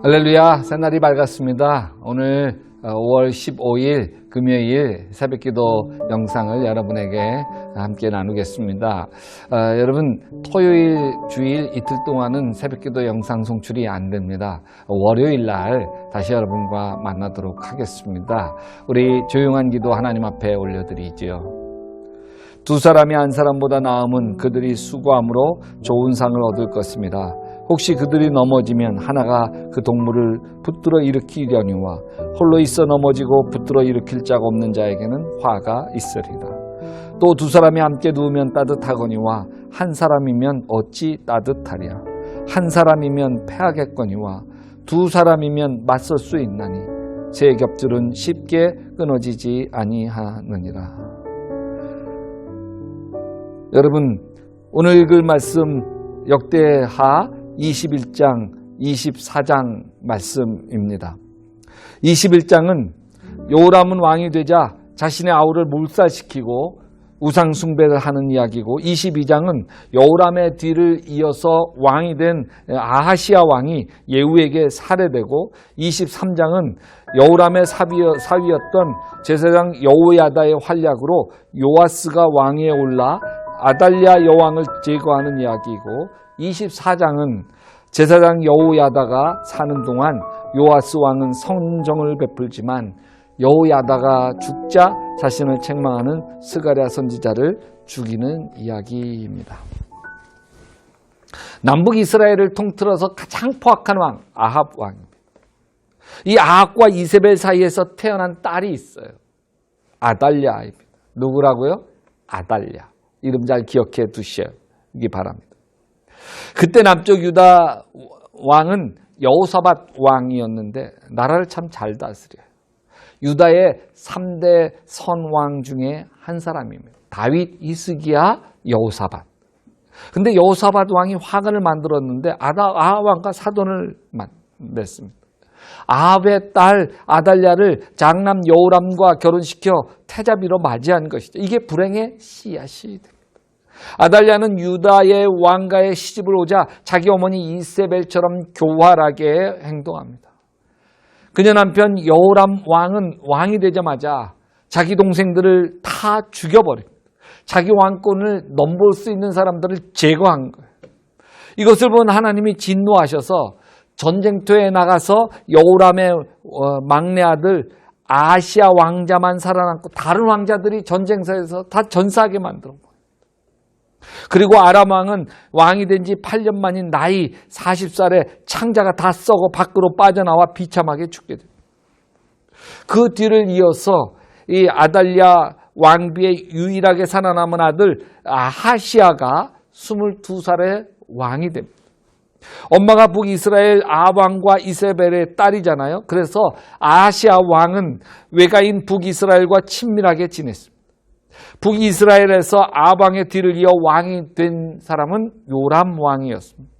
할렐루야, 새날이 밝았습니다. 오늘 5월 15일 금요일 새벽기도 영상을 여러분에게 함께 나누겠습니다. 여러분, 토요일, 주일 이틀 동안은 새벽기도 영상 송출이 안 됩니다. 월요일 날 다시 여러분과 만나도록 하겠습니다. 우리 조용한 기도 하나님 앞에 올려드리지요. 두 사람이 한 사람보다 나음은 그들이 수고함으로 좋은 상을 얻을 것입니다. 혹시 그들이 넘어지면 하나가 그 동물을 붙들어 일으키려니와 홀로 있어 넘어지고 붙들어 일으킬 자가 없는 자에게는 화가 있으리라. 또 두 사람이 함께 누우면 따뜻하거니와 한 사람이면 어찌 따뜻하랴. 한 사람이면 패하겠거니와 두 사람이면 맞설 수 있나니 세 겹줄은 쉽게 끊어지지 아니하느니라. 여러분, 오늘 읽을 말씀 역대하 21장, 24장 말씀입니다. 21장은 요람은 왕이 되자 자신의 아우를 몰살시키고 우상 숭배를 하는 이야기고, 22장은 요람의 뒤를 이어서 왕이 된 아하시아 왕이 예후에게 살해되고, 23장은 요람의 사위였던 제사장 여호야다의 활약으로 요아스가 왕위에 올라 아달랴 여왕을 제거하는 이야기이고, 24장은 제사장 여호야다가 사는 동안 요아스 왕은 성정을 베풀지만 여호야다가 죽자 자신을 책망하는 스가랴 선지자를 죽이는 이야기입니다. 남북 이스라엘을 통틀어서 가장 포악한 왕, 아합 왕입니다. 이 아합과 이세벨 사이에서 태어난 딸이 있어요. 아달랴입니다. 누구라고요? 아달랴. 이름 잘 기억해 두시기 바랍니다. 그때 남쪽 유다 왕은 여호사밧 왕이었는데 나라를 참 잘 다스려요. 유다의 3대 선왕 중에 한 사람입니다. 다윗, 히스기야, 여호사밧. 근데 여호사밧 왕이 화관을 만들었는데 아합 왕과 사돈을 맺습니다. 아합의 딸 아달랴를 장남 여호람과 결혼시켜 태자비로 맞이한 것이죠. 이게 불행의 씨앗이 됩니다. 아달랴는 유다의 왕가에 시집을 오자 자기 어머니 이세벨처럼 교활하게 행동합니다. 그녀 남편 여호람 왕은 왕이 되자마자 자기 동생들을 다 죽여버립니다. 자기 왕권을 넘볼 수 있는 사람들을 제거한 거예요. 이것을 본 하나님이 진노하셔서 전쟁터에 나가서 여호람의 막내 아들 아하시아 왕자만 살아남고 다른 왕자들이 전쟁터에서 다 전사하게 만들어 버려요. 그리고 아람 왕은 왕이 된 지 8년 만인 나이 40살에 창자가 다 썩어 밖으로 빠져나와 비참하게 죽게 됩니다. 그 뒤를 이어서 이 아달랴 왕비의 유일하게 살아남은 아들 아하시아가 22살에 왕이 됩니다. 엄마가 북이스라엘 아합 왕과 이세벨의 딸이잖아요. 그래서 아하시아 왕은 외가인 북이스라엘과 친밀하게 지냈습니다. 북이스라엘에서 아합 왕의 뒤를 이어 왕이 된 사람은 요람 왕이었습니다.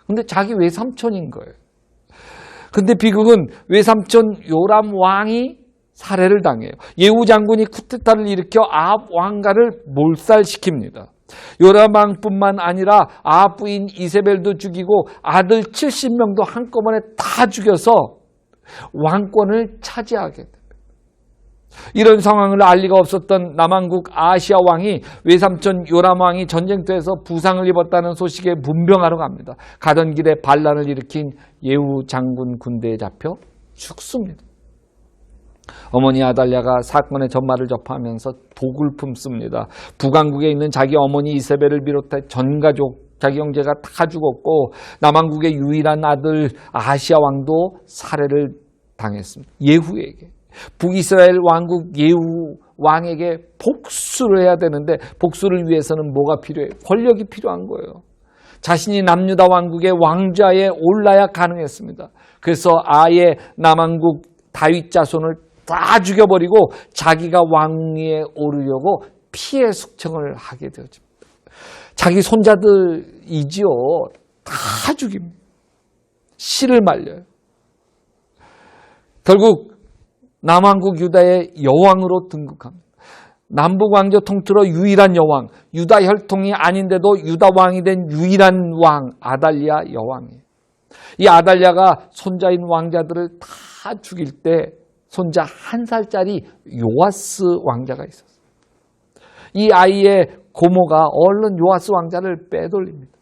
근데 자기 외삼촌인 거예요. 근데 비극은 외삼촌 요람 왕이 살해를 당해요. 예후 장군이 쿠데타를 일으켜 아합 왕가를 몰살시킵니다. 요람 왕뿐만 아니라 아합 부인 이세벨도 죽이고 아들 70명도 한꺼번에 다 죽여서 왕권을 차지하게 됩니다. 이런 상황을 알 리가 없었던 남왕국 아하시아 왕이 외삼촌 요람 왕이 전쟁터에서 부상을 입었다는 소식에 문병하러 갑니다. 가던 길에 반란을 일으킨 예후 장군 군대에 잡혀 죽습니다. 어머니 아달랴가 사건의 전말을 접하면서 독을 품습니다. 북왕국에 있는 자기 어머니 이세벨을 비롯해 전 가족, 자기 형제가 다 죽었고 남왕국의 유일한 아들 아하시아 왕도 살해를 당했습니다. 예후에게. 북이스라엘 왕국 예후 왕에게 복수를 해야 되는데 복수를 위해서는 뭐가 필요해요? 권력이 필요한 거예요. 자신이 남유다 왕국의 왕좌에 올라야 가능했습니다. 그래서 아예 남왕국 다윗 자손을 다 죽여버리고 자기가 왕위에 오르려고 피해 숙청을 하게 되어집니다. 자기 손자들이지요. 다 죽입니다. 씨를 말려요. 결국 남왕국 유다의 여왕으로 등극합니다. 남북 왕조 통틀어 유일한 여왕, 유다 혈통이 아닌데도 유다 왕이 된 유일한 왕 아달랴 여왕이에요. 이 아달랴가 손자인 왕자들을 다 죽일 때 손자 1살짜리 요아스 왕자가 있었어요. 이 아이의 고모가 얼른 요아스 왕자를 빼돌립니다.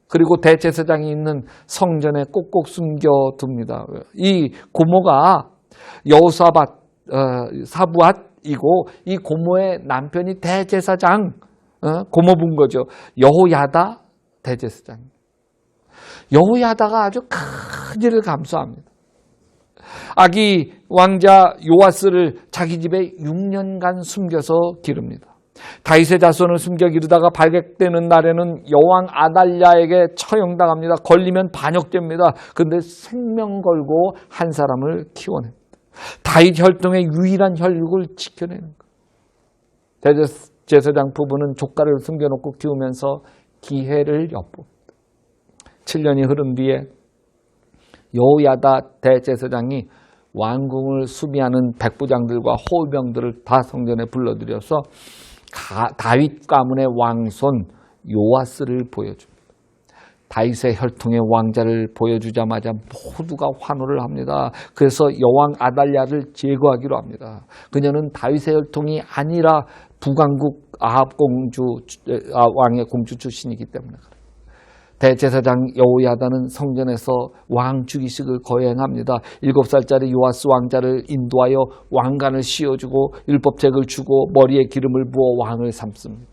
그리고 대제사장이 있는 성전에 꼭꼭 숨겨둡니다. 이 고모가 여호사밧 사부앗이고 이 고모의 남편이 대제사장 고모부인 거죠. 여호야다 대제사장. 여호야다가 아주 큰 일을 감수합니다. 아기 왕자 요아스를 자기 집에 6년간 숨겨서 기릅니다. 다윗의 자손을 숨겨 기르다가 발각되는 날에는 여왕 아달랴에게 처형당합니다. 걸리면 반역됩니다. 그런데 생명 걸고 한 사람을 키워냅니다. 다윗 혈통의 유일한 혈육을 지켜내는 거예요. 대제사장 부부는 조카를 숨겨놓고 키우면서 기회를 엿봅니다. 7년이 흐른 뒤에 여호야다 대제사장이 왕궁을 수비하는 백부장들과 호위병들을 다 성전에 불러들여서 다윗 가문의 왕손 요아스를 보여줍니다. 다윗의 혈통의 왕자를 보여주자마자 모두가 환호를 합니다. 그래서 여왕 아달랴를 제거하기로 합니다. 그녀는 다윗의 혈통이 아니라 북왕국 아합 왕의 공주 출신이기 때문에 그래요. 대제사장 여호야다는 성전에서 왕 주기식을 거행합니다. 7살짜리 요아스 왕자를 인도하여 왕관을 씌워주고 율법책을 주고 머리에 기름을 부어 왕을 삼습니다.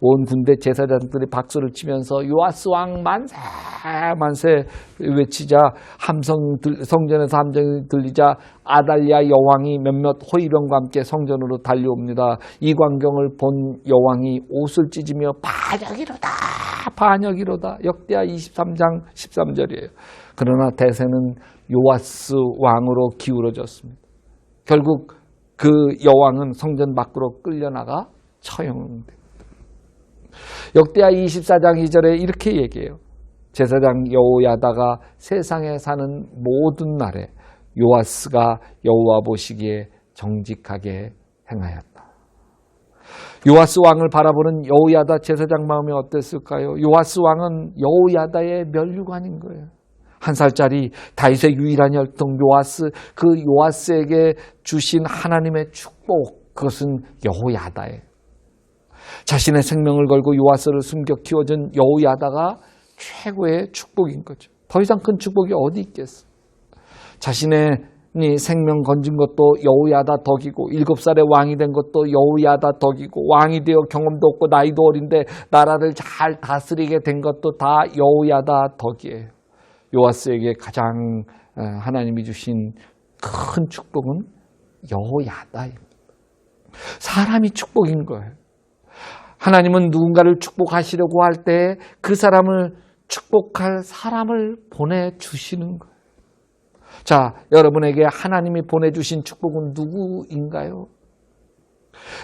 온 군대 제사장들이 박수를 치면서 요아스 왕 만세 만세 외치자 성전에서 함성이 들리자 아달랴 여왕이 몇몇 호위병과 함께 성전으로 달려옵니다. 이 광경을 본 여왕이 옷을 찢으며 반역이로다. 역대하 23장 13절이에요. 그러나 대세는 요아스 왕으로 기울어졌습니다. 결국 그 여왕은 성전 밖으로 끌려나가 처형됩니다. 역대하 24장 2절에 이렇게 얘기해요. 제사장 여호야다가 세상에 사는 모든 날에 요아스가 여호와 보시기에 정직하게 행하였다. 요아스 왕을 바라보는 여호야다 제사장 마음이 어땠을까요? 요아스 왕은 여호야다의 면류관인 거예요. 1살짜리 다윗의 유일한 혈통 요아스, 그 요아스에게 주신 하나님의 축복, 그것은 여호야다예요. 자신의 생명을 걸고 요아스를 숨겨 키워준 여호야다가 최고의 축복인 거죠. 더 이상 큰 축복이 어디 있겠어. 자신의 생명 건진 것도 여호야다 덕이고 7살에 왕이 된 것도 여호야다 덕이고 왕이 되어 경험도 없고 나이도 어린데 나라를 잘 다스리게 된 것도 다 여호야다 덕이에요. 요아스에게 가장 하나님이 주신 큰 축복은 여호야다입니다. 사람이 축복인 거예요. 하나님은 누군가를 축복하시려고 할 때 그 사람을 축복할 사람을 보내주시는 거예요. 자, 여러분에게 하나님이 보내주신 축복은 누구인가요?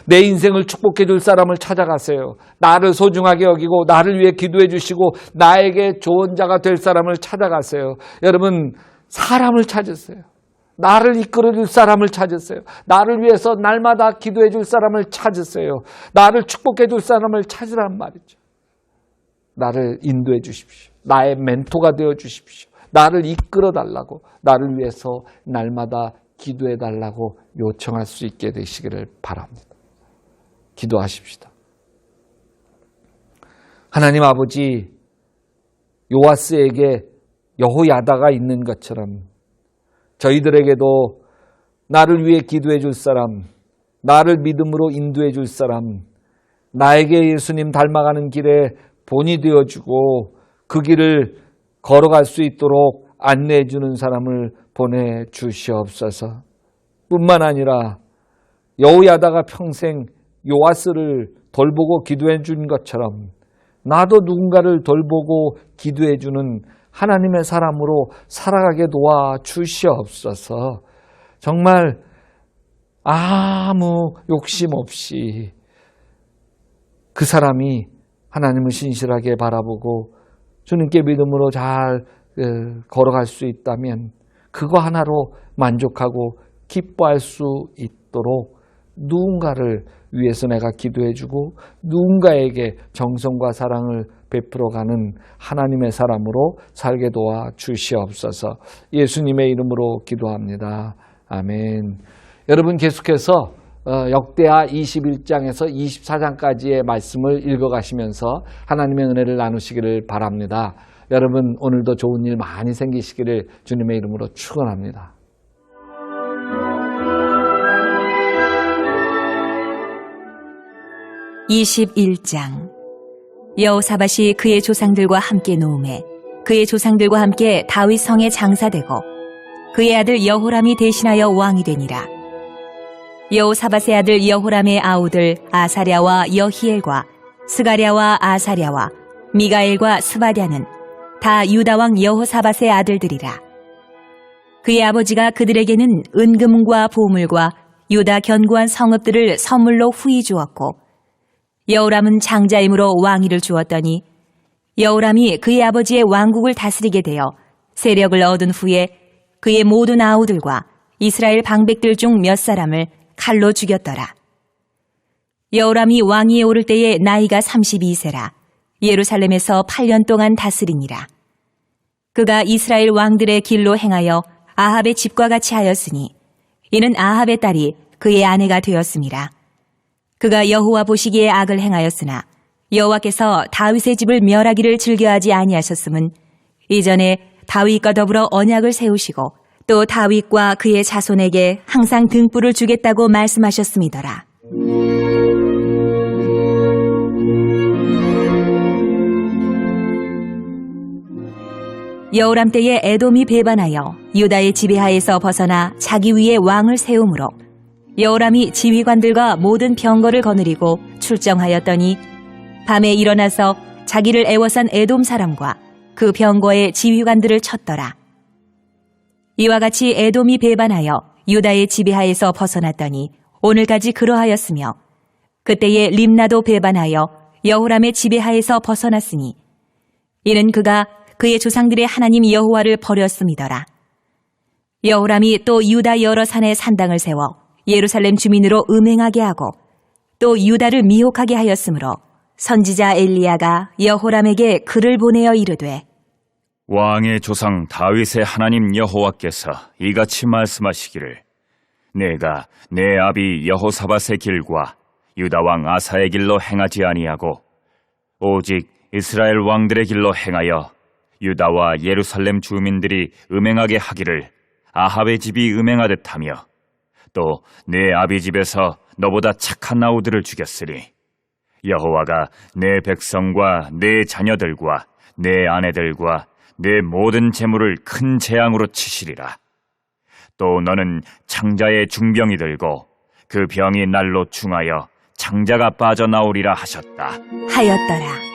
내 인생을 축복해 줄 사람을 찾아가세요. 나를 소중하게 여기고 나를 위해 기도해 주시고 나에게 좋은 자가 될 사람을 찾아가세요. 여러분, 사람을 찾으세요. 나를 이끌어 줄 사람을 찾으세요. 나를 위해서 날마다 기도해 줄 사람을 찾으세요. 나를 축복해 줄 사람을 찾으란 말이죠. 나를 인도해 주십시오. 나의 멘토가 되어 주십시오. 나를 이끌어 달라고, 나를 위해서 날마다 기도해 달라고 요청할 수 있게 되시기를 바랍니다. 기도하십시다. 하나님 아버지, 요아스에게 여호야다가 있는 것처럼 저희들에게도 나를 위해 기도해 줄 사람, 나를 믿음으로 인도해 줄 사람, 나에게 예수님 닮아가는 길에 본이 되어주고 그 길을 걸어갈 수 있도록 안내해 주는 사람을 보내주시옵소서. 뿐만 아니라 여호야다가 평생 요아스를 돌보고 기도해 준 것처럼 나도 누군가를 돌보고 기도해 주는 하나님의 사람으로 살아가게 도와주시옵소서. 정말 아무 욕심 없이 그 사람이 하나님을 신실하게 바라보고 주님께 믿음으로 잘 걸어갈 수 있다면 그거 하나로 만족하고 기뻐할 수 있도록 누군가를 위해서 내가 기도해주고 누군가에게 정성과 사랑을 베풀어가는 하나님의 사람으로 살게 도와 주시옵소서. 예수님의 이름으로 기도합니다. 아멘. 여러분 계속해서 역대하 21장에서 24장까지의 말씀을 읽어가시면서 하나님의 은혜를 나누시기를 바랍니다. 여러분 오늘도 좋은 일 많이 생기시기를 주님의 이름으로 축원합니다. (21장) 여호사밧이 그의 조상들과 함께 노음에 그의 조상들과 함께 다윗 성에 장사되고 그의 아들 여호람이 대신하여 왕이 되니라. 여호사밧의 아들 여호람의 아우들 아사랴와 여히엘과 스가랴와 아사랴와 미가엘과 스바랴는 다 유다 왕 여호사밧의 아들들이라. 그의 아버지가 그들에게는 은금과 보물과 유다 견고한 성읍들을 선물로 후히 주었고 여호람은 장자임으로 왕위를 주었더니 여호람이 그의 아버지의 왕국을 다스리게 되어 세력을 얻은 후에 그의 모든 아우들과 이스라엘 방백들 중 몇 사람을 칼로 죽였더라. 여호람이 왕위에 오를 때에 나이가 32세라 예루살렘에서 8년 동안 다스리니라. 그가 이스라엘 왕들의 길로 행하여 아합의 집과 같이 하였으니 이는 아합의 딸이 그의 아내가 되었음이라. 그가 여호와 보시기에 악을 행하였으나 여호와께서 다윗의 집을 멸하기를 즐겨하지 아니하셨음은 이전에 다윗과 더불어 언약을 세우시고 또 다윗과 그의 자손에게 항상 등불을 주겠다고 말씀하셨음이더라. 여호람 때에 에돔이 배반하여 유다의 지배하에서 벗어나 자기 위에 왕을 세우므로 여호람이 지휘관들과 모든 병거를 거느리고 출정하였더니 밤에 일어나서 자기를 애워싼 에돔 사람과 그 병거의 지휘관들을 쳤더라. 이와 같이 에돔이 배반하여 유다의 지배하에서 벗어났더니 오늘까지 그러하였으며 그때에 림나도 배반하여 여호람의 지배하에서 벗어났으니 이는 그가 그의 조상들의 하나님 여호와를 버렸음이더라. 여호람이 또 유다 여러 산에 산당을 세워 예루살렘 주민으로 음행하게 하고 또 유다를 미혹하게 하였으므로 선지자 엘리야가 여호람에게 글을 보내어 이르되 왕의 조상 다윗의 하나님 여호와께서 이같이 말씀하시기를 내가 내 아비 여호사밧의 길과 유다 왕 아사의 길로 행하지 아니하고 오직 이스라엘 왕들의 길로 행하여 유다와 예루살렘 주민들이 음행하게 하기를 아합의 집이 음행하듯 하며 또 내 아비 집에서 너보다 착한 아우들을 죽였으니 여호와가 내 백성과 내 자녀들과 내 아내들과 내 모든 재물을 큰 재앙으로 치시리라. 또 너는 창자의 중병이 들고 그 병이 날로 중하여 창자가 빠져나오리라 하셨다 하였더라.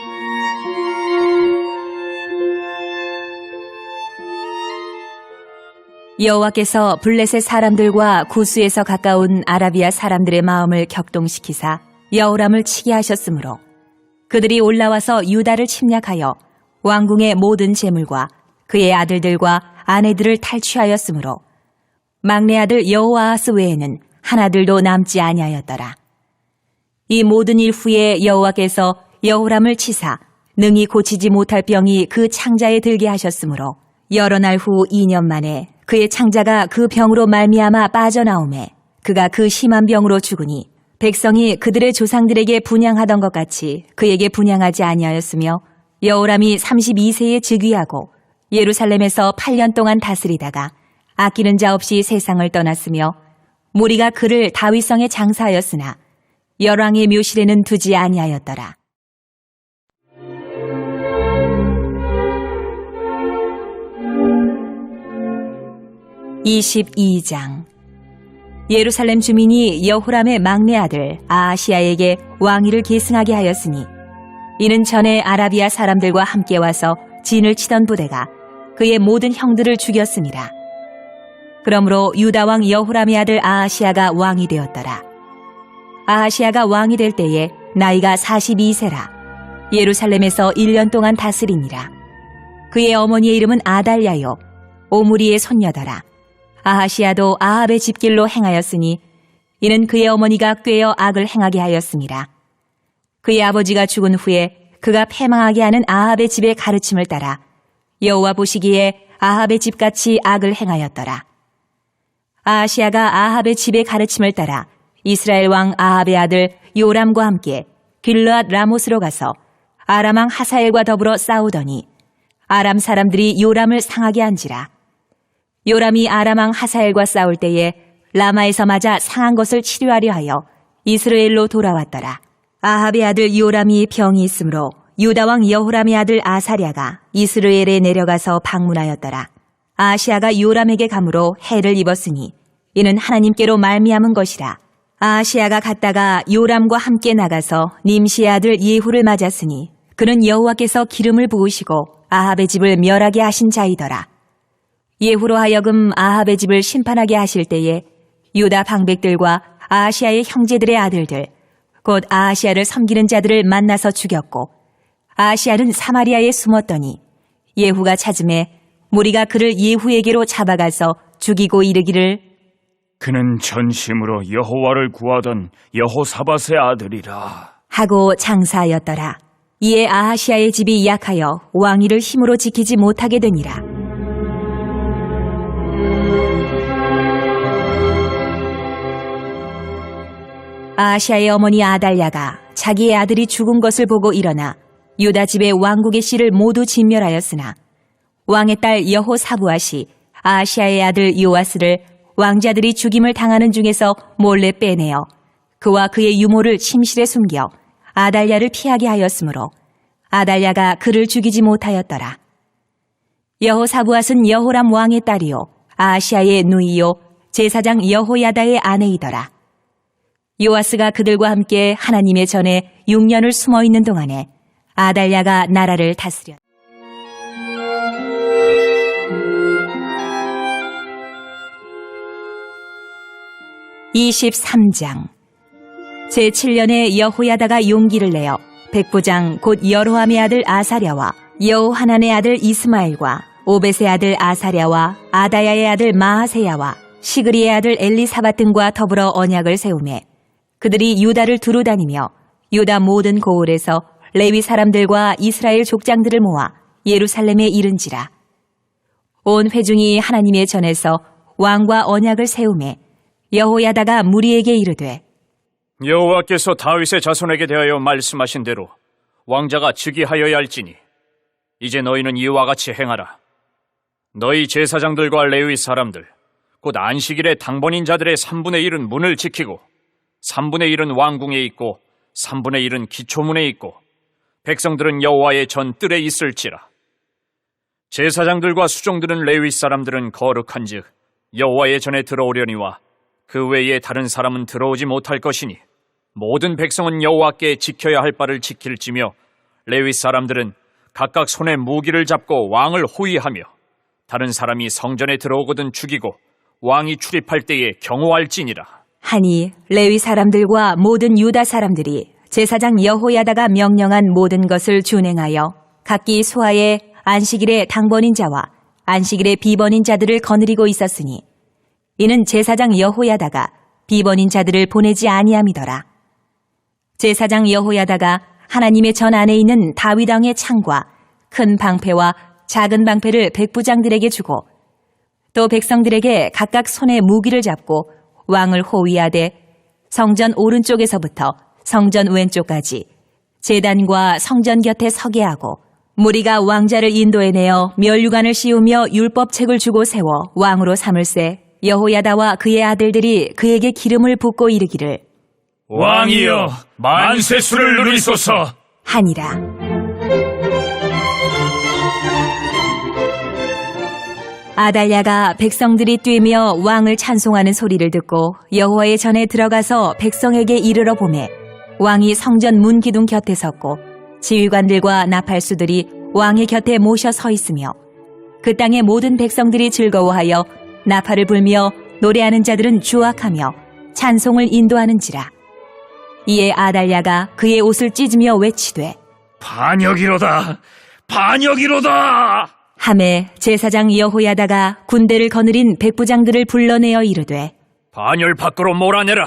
여호와께서 블레셋 사람들과 구스에서 가까운 아라비아 사람들의 마음을 격동시키사 여호람을 치게 하셨으므로 그들이 올라와서 유다를 침략하여 왕궁의 모든 재물과 그의 아들들과 아내들을 탈취하였으므로 막내 아들 여호아하스 외에는 하나들도 남지 아니하였더라. 이 모든 일 후에 여호와께서 여호람을 치사 능히 고치지 못할 병이 그 창자에 들게 하셨으므로 여러 날 후 2년 만에 그의 창자가 그 병으로 말미암아 빠져나오매 그가 그 심한 병으로 죽으니 백성이 그들의 조상들에게 분향하던 것 같이 그에게 분향하지 아니하였으며 여호람이 32세에 즉위하고 예루살렘에서 8년 동안 다스리다가 아끼는 자 없이 세상을 떠났으며 무리가 그를 다윗성에 장사하였으나 열왕의 묘실에는 두지 아니하였더라. (22장) 예루살렘 주민이 여호람의 막내 아들 아하시야에게 왕위를 계승하게 하였으니 이는 전에 아라비아 사람들과 함께 와서 진을 치던 부대가 그의 모든 형들을 죽였음이라. 그러므로 유다 왕 여호람의 아들 아하시야가 왕이 되었더라. 아하시야가 왕이 될 때에 나이가 42세라 예루살렘에서 1년 동안 다스리니라. 그의 어머니의 이름은 아달랴요 오므리의 손녀더라. 아하시야도 아합의 집길로 행하였으니 이는 그의 어머니가 꾀어 악을 행하게 하였습니다. 그의 아버지가 죽은 후에 그가 패망하게 하는 아합의 집의 가르침을 따라 여호와 보시기에 아합의 집같이 악을 행하였더라. 아하시아가 아합의 집의 가르침을 따라 이스라엘 왕 아합의 아들 요람과 함께 길르앗 라못으로 가서 아람 왕 하사엘과 더불어 싸우더니 아람 사람들이 요람을 상하게 한지라. 요람이 아람 왕 하사엘과 싸울 때에 라마에서 맞아 상한 것을 치료하려 하여 이스라엘로 돌아왔더라. 아합의 아들 요람이 병이 있으므로 유다 왕 여호람의 아들 아사랴가 이스라엘에 내려가서 방문하였더라. 아하시아가 요람에게 감으로 해를 입었으니 이는 하나님께로 말미암은 것이라. 아하시아가 갔다가 요람과 함께 나가서 님시의 아들 예후를 맞았으니 그는 여호와께서 기름을 부으시고 아합의 집을 멸하게 하신 자이더라. 예후로 하여금 아합의 집을 심판하게 하실 때에 유다 방백들과 아하시아의 형제들의 아들들 곧 아하시아를 섬기는 자들을 만나서 죽였고 아하시아는 사마리아에 숨었더니 예후가 찾음에 무리가 그를 예후에게로 잡아가서 죽이고 이르기를 그는 전심으로 여호와를 구하던 여호사밧의 아들이라 하고 장사하였더라. 이에 아하시아의 집이 약하여 왕위를 힘으로 지키지 못하게 되니라. 아하시아의 어머니 아달랴가 자기의 아들이 죽은 것을 보고 일어나 유다 집의 왕국의 씨를 모두 진멸하였으나 왕의 딸 여호사부앗이 아하시아의 아들 요아스를 왕자들이 죽임을 당하는 중에서 몰래 빼내어 그와 그의 유모를 침실에 숨겨 아달랴를 피하게 하였으므로 아달랴가 그를 죽이지 못하였더라. 여호사부앗은 여호람 왕의 딸이요 아하시아의 누이요 제사장 여호야다의 아내이더라. 요아스가 그들과 함께 하나님의 전에 6년을 숨어 있는 동안에 아달랴가 나라를 다스렸다. (23장) 제7년에 여호야다가 용기를 내어 백부장 곧 여로함의 아들 아사랴와 여호하난의 아들 이스마엘과 오벳의 아들 아사랴와 아다야의 아들 마하세야와 시그리의 아들 엘리사밧 등과 더불어 언약을 세우매 그들이 유다를 두루 다니며 유다 모든 고을에서 레위 사람들과 이스라엘 족장들을 모아 예루살렘에 이른지라. 온 회중이 하나님의 전에서 왕과 언약을 세우매 여호야다가 무리에게 이르되 여호와께서 다윗의 자손에게 대하여 말씀하신 대로 왕자가 즉위하여야 할지니 이제 너희는 이와 같이 행하라. 너희 제사장들과 레위 사람들 곧 안식일에 당번인 자들의 3분의 1은 문을 지키고 3분의 1은 왕궁에 있고 3분의 1은 기초문에 있고 백성들은 여호와의 전 뜰에 있을지라. 제사장들과 수종들은 레위 사람들은 거룩한즉 여호와의 전에 들어오려니와 그 외에 다른 사람은 들어오지 못할 것이니 모든 백성은 여호와께 지켜야 할 바를 지킬지며 레위 사람들은 각각 손에 무기를 잡고 왕을 호위하며 다른 사람이 성전에 들어오거든 죽이고 왕이 출입할 때에 경호할지니라. 하니 레위 사람들과 모든 유다 사람들이 제사장 여호야다가 명령한 모든 것을 준행하여 각기 소하에 안식일에 당번인 자와 안식일에 비번인 자들을 거느리고 있었으니 이는 제사장 여호야다가 비번인 자들을 보내지 아니함이더라. 제사장 여호야다가 하나님의 전 안에 있는 다윗 왕의 창과 큰 방패와 작은 방패를 백부장들에게 주고 또 백성들에게 각각 손에 무기를 잡고 왕을 호위하되 성전 오른쪽에서부터 성전 왼쪽까지 제단과 성전 곁에 서게 하고 무리가 왕자를 인도해내어 면류관을 씌우며 율법책을 주고 세워 왕으로 삼을세 여호야다와 그의 아들들이 그에게 기름을 붓고 이르기를 왕이여 만세수를 누리소서 하니라. 아달랴가 백성들이 뛰며 왕을 찬송하는 소리를 듣고 여호와의 전에 들어가서 백성에게 이르러 보매 왕이 성전 문 기둥 곁에 섰고 지휘관들과 나팔수들이 왕의 곁에 모셔 서 있으며 그 땅의 모든 백성들이 즐거워하여 나팔을 불며 노래하는 자들은 주악하며 찬송을 인도하는지라. 이에 아달랴가 그의 옷을 찢으며 외치되 반역이로다 반역이로다. 하매 제사장 여호야다가 군대를 거느린 백부장들을 불러내어 이르되 반열 밖으로 몰아내라.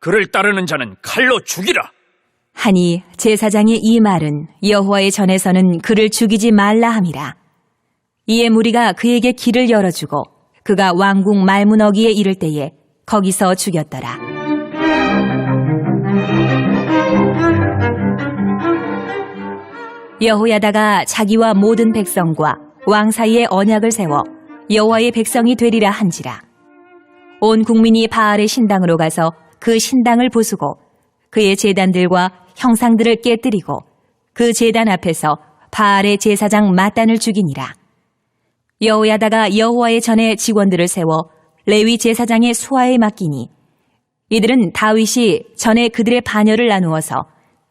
그를 따르는 자는 칼로 죽이라. 하니 제사장이 이 말은 여호와의 전에서는 그를 죽이지 말라 함이라. 이에 무리가 그에게 길을 열어주고 그가 왕궁 말문어기에 이를 때에 거기서 죽였더라. 여호야다가 자기와 모든 백성과 왕 사이에 언약을 세워 여호와의 백성이 되리라 한지라. 온 국민이 바알의 신당으로 가서 그 신당을 부수고 그의 제단들과 형상들을 깨뜨리고 그 제단 앞에서 바알의 제사장 마단을 죽이니라. 여호야다가 여호와의 전에 직원들을 세워 레위 제사장의 수하에 맡기니 이들은 다윗이 전에 그들의 반열을 나누어서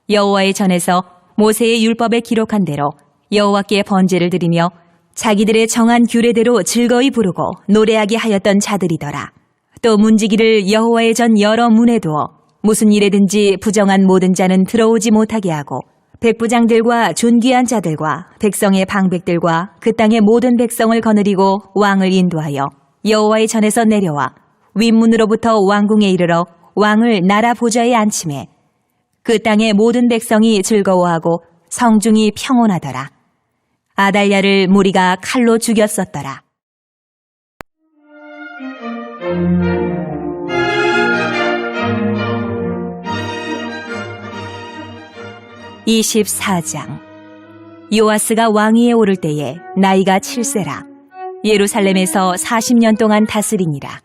여호와의 전에서 모세의 율법에 기록한 대로 여호와께 번제를 드리며 자기들의 정한 규례대로 즐거이 부르고 노래하게 하였던 자들이더라. 또 문지기를 여호와의 전 여러 문에 두어 무슨 일에든지 부정한 모든 자는 들어오지 못하게 하고 백부장들과 존귀한 자들과 백성의 방백들과 그 땅의 모든 백성을 거느리고 왕을 인도하여 여호와의 전에서 내려와 윗문으로부터 왕궁에 이르러 왕을 나라 보좌에 앉히매 그 땅의 모든 백성이 즐거워하고 성중이 평온하더라. 아달랴를 무리가 칼로 죽였었더라. 24장. 요아스가 왕위에 오를 때에 나이가 7세라. 예루살렘에서 40년 동안 다스리니라.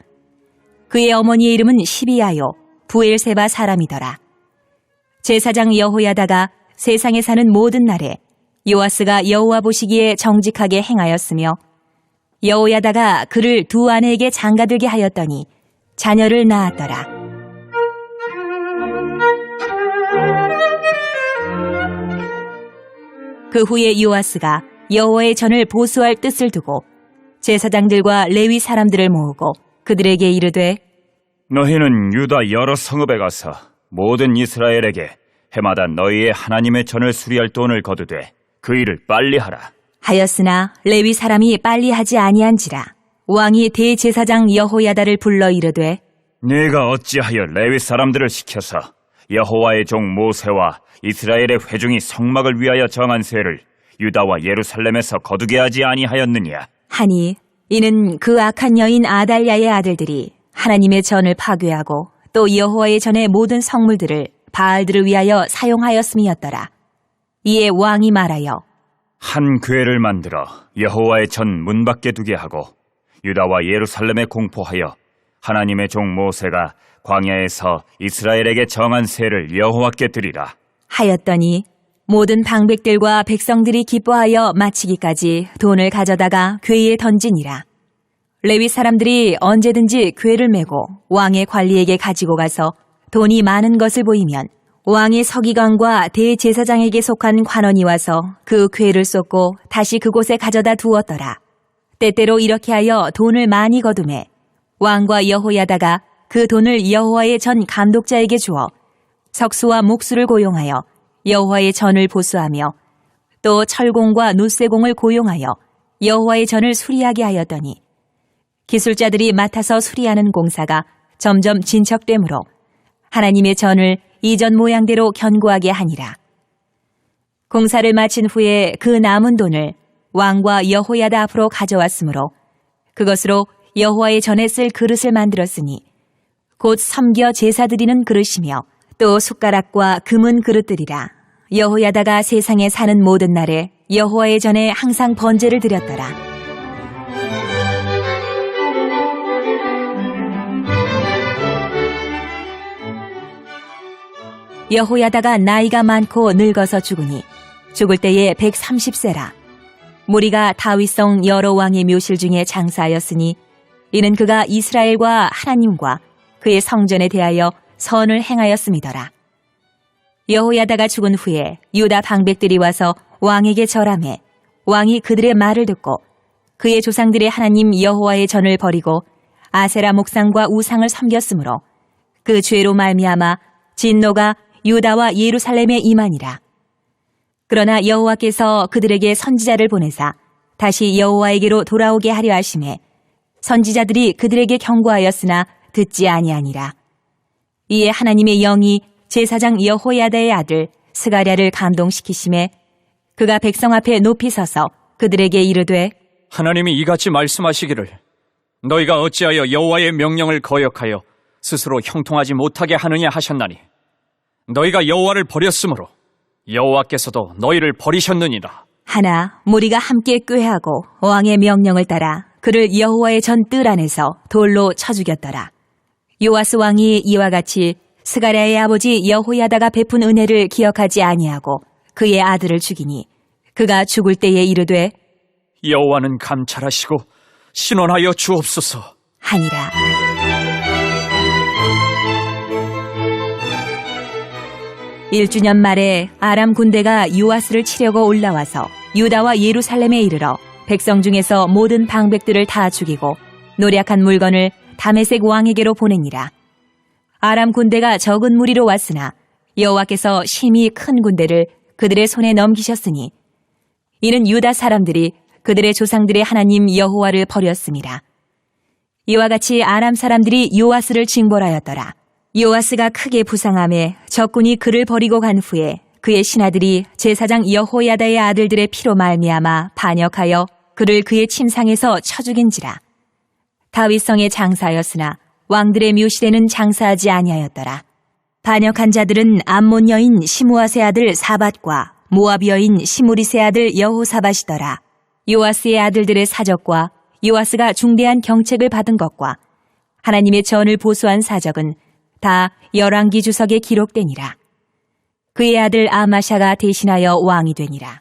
그의 어머니의 이름은 시비아요 부엘세바 사람이더라. 제사장 여호야다가 세상에 사는 모든 날에 요아스가 여호와 보시기에 정직하게 행하였으며 여호야다가 그를 두 아내에게 장가들게 하였더니 자녀를 낳았더라. 그 후에 요아스가 여호와의 전을 보수할 뜻을 두고 제사장들과 레위 사람들을 모으고 그들에게 이르되 너희는 유다 여러 성읍에 가서 모든 이스라엘에게 해마다 너희의 하나님의 전을 수리할 돈을 거두되 그 일을 빨리 하라. 하였으나 레위 사람이 빨리 하지 아니한지라. 왕이 대제사장 여호야다를 불러 이르되 네가 어찌하여 레위 사람들을 시켜서 여호와의 종 모세와 이스라엘의 회중이 성막을 위하여 정한 세를 유다와 예루살렘에서 거두게 하지 아니하였느냐? 하니 이는 그 악한 여인 아달랴의 아들들이 하나님의 전을 파괴하고 또 여호와의 전의 모든 성물들을 바알들을 위하여 사용하였음이었더라. 이에 왕이 말하여 한 궤를 만들어 여호와의 전 문 밖에 두게 하고 유다와 예루살렘에 공포하여 하나님의 종 모세가 광야에서 이스라엘에게 정한 세를 여호와께 드리라. 하였더니 모든 방백들과 백성들이 기뻐하여 마치기까지 돈을 가져다가 궤에 던지니라. 레위 사람들이 언제든지 궤를 메고 왕의 관리에게 가지고 가서 돈이 많은 것을 보이면 왕의 서기관과 대제사장에게 속한 관원이 와서 그 궤를 쏟고 다시 그곳에 가져다 두었더라. 때때로 이렇게 하여 돈을 많이 거두매 왕과 여호야다가 그 돈을 여호와의 전 감독자에게 주어 석수와 목수를 고용하여 여호와의 전을 보수하며 또 철공과 놋쇠공을 고용하여 여호와의 전을 수리하게 하였더니 기술자들이 맡아서 수리하는 공사가 점점 진척되므로 하나님의 전을 이전 모양대로 견고하게 하니라. 공사를 마친 후에 그 남은 돈을 왕과 여호야다 앞으로 가져왔으므로 그것으로 여호와의 전에 쓸 그릇을 만들었으니 곧 섬겨 제사 드리는 그릇이며 또 숟가락과 금은 그릇들이라. 여호야다가 세상에 사는 모든 날에 여호와의 전에 항상 번제를 드렸더라. 여호야다가 나이가 많고 늙어서 죽으니 죽을 때에 130세라. 무리가 다윗성 여러 왕의 묘실 중에 장사하였으니 이는 그가 이스라엘과 하나님과 그의 성전에 대하여 선을 행하였음이더라. 여호야다가 죽은 후에 유다 방백들이 와서 왕에게 절하매 왕이 그들의 말을 듣고 그의 조상들의 하나님 여호와의 전을 버리고 아세라 목상과 우상을 섬겼으므로 그 죄로 말미암아 진노가 유다와 예루살렘에 임하니라. 그러나 여호와께서 그들에게 선지자를 보내사 다시 여호와에게로 돌아오게 하려 하심에 선지자들이 그들에게 경고하였으나 듣지 아니하니라. 이에 하나님의 영이 제사장 여호야다의 아들 스가랴를 감동시키심에 그가 백성 앞에 높이 서서 그들에게 이르되 하나님이 이같이 말씀하시기를 너희가 어찌하여 여호와의 명령을 거역하여 스스로 형통하지 못하게 하느냐 하셨나니 너희가 여호와를 버렸으므로 여호와께서도 너희를 버리셨느니라. 하나 무리가 함께 꾀하고 왕의 명령을 따라 그를 여호와의 전 뜰 안에서 돌로 쳐 죽였더라. 요아스 왕이 이와 같이 스가랴의 아버지 여호야다가 베푼 은혜를 기억하지 아니하고 그의 아들을 죽이니 그가 죽을 때에 이르되 여호와는 감찰하시고 신원하여 주옵소서. 하니라. 일주년 말에 아람 군대가 요아스를 치려고 올라와서 유다와 예루살렘에 이르러 백성 중에서 모든 방백들을 다 죽이고 노략한 물건을 다메섹 왕에게로 보내니라. 아람 군대가 적은 무리로 왔으나 여호와께서 심히 큰 군대를 그들의 손에 넘기셨으니 이는 유다 사람들이 그들의 조상들의 하나님 여호와를 버렸습니다. 이와 같이 아람 사람들이 요아스를 징벌하였더라. 요아스가 크게 부상함에 적군이 그를 버리고 간 후에 그의 신하들이 제사장 여호야다의 아들들의 피로 말미암아 반역하여 그를 그의 침상에서 쳐 죽인지라. 다윗성에 장사하였으나 왕들의 묘실에는 장사하지 아니하였더라. 반역한 자들은 암몬 여인 시므아세 아들 사밧과 모압 여인 시므리세 아들 여호사밧이더라. 요아스의 아들들의 사적과 요아스가 중대한 경책을 받은 것과 하나님의 전을 보수한 사적은 다 열왕기 주석에 기록되니라. 그의 아들 아마샤가 대신하여 왕이 되니라.